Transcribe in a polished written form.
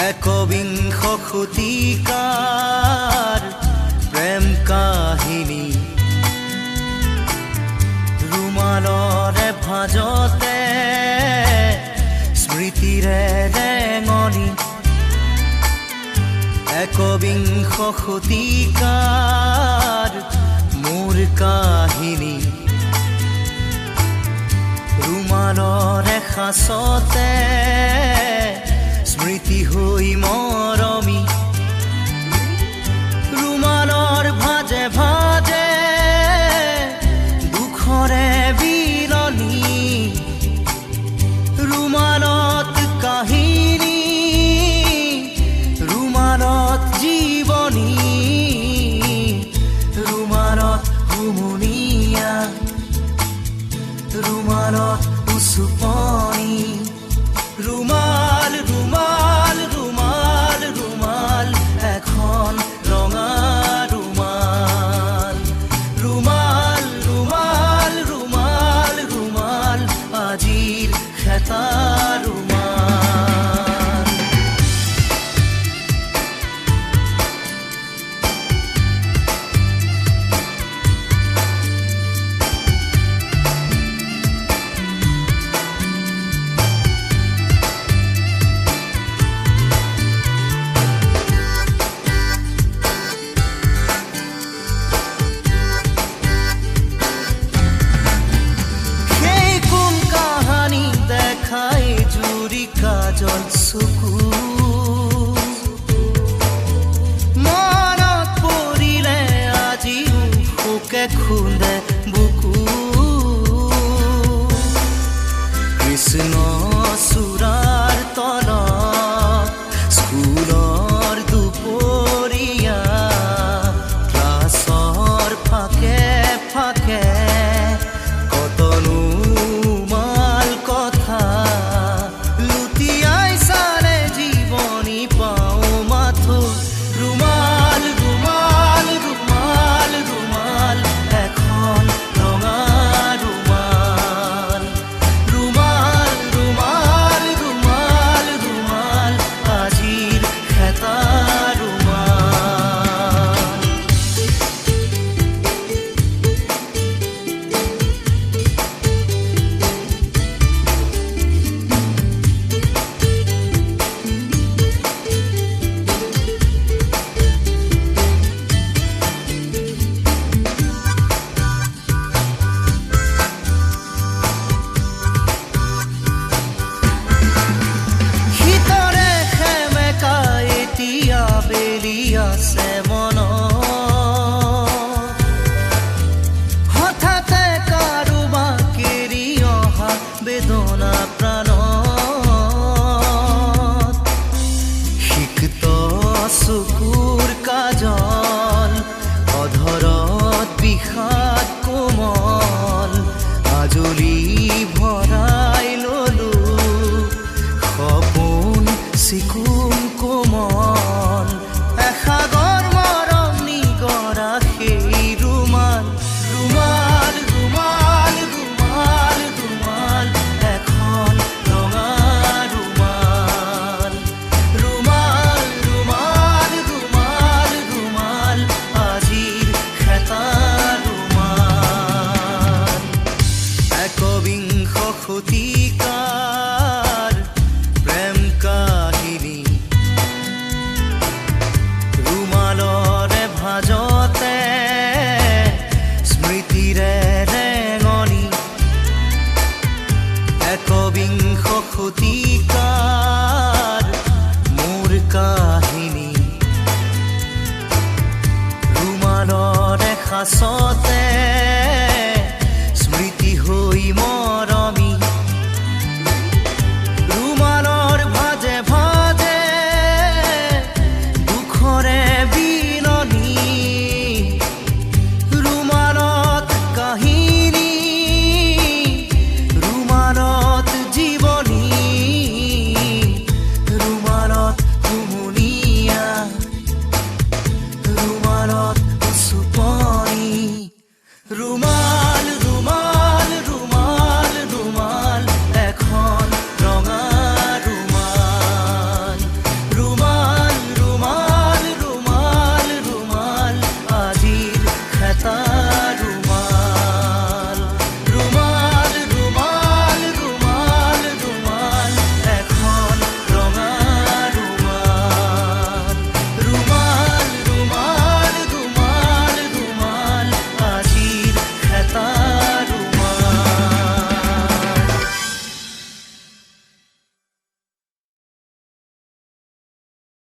একবিংশ শতিকাৰ প্ৰেম কাহিনী ৰুমালৰে ভাজতে স্মৃতিৰে ৰেঙনি একবিংশ শতিকাৰ মোৰ কাহিনী ৰুমালৰে সাঁচতে স্মৃতি হৈ মৰমি ৰুমালৰ ভাজে ভাজে দুখৰে বিলনি ৰুমালত কাহিনী ৰুমালত জীৱনী ৰুমালত হুমুনিয়া ৰুমালত উচুপনি ৰুমাল ৰুমাল ৰুমাল ৰুমাল এখন ৰঙা ৰুমাল ৰুমাল ৰুমাল ৰুমাল ৰুমাল আজিৰ খেতা ৰুমাল কাজল চকু মনত পৰিলে আজিও শোকে খুন্দে বুকু কৃষ্ণ চূড়াৰ তলত স্কুলৰ দুপৰীয়া ক্লাছৰ ফাকে ফাকে কতনো মাল কথা ৰুমাল ৰুমাল ৰুমাল ৰুমাল এখন ৰঙা ৰুমাল ৰুমাল ৰুমাল ৰুমাল ৰুমাল আজিৰ খেতা ৰুমাল আছে মনত হঠাতে কাৰোবাক এৰি অহা বেদনা প্ৰাণত সিক্ত চকুৰ কাজল অধৰত বিষাদ কোমল আজলি ভৰাই ললো সপোন চিকুণ কোমল সাগৰ মৰম নিগৰা সেই ৰুমাল ৰুমাল ৰুমাল ৰুমাল ৰুমাল এখন ৰঙা ৰুমাল ৰুমাল ৰুমাল ৰুমাল ৰুমাল আজিৰ খেতা ৰুমাল একবিংশ শতিকাৰ প্ৰেম কাহিনী ৰুমালৰে ভাজতে স্মৃতিৰে ৰেঙনি একবিংশ শতিকাৰ মোৰ কাহিনী ৰুমালৰে সাঁচতে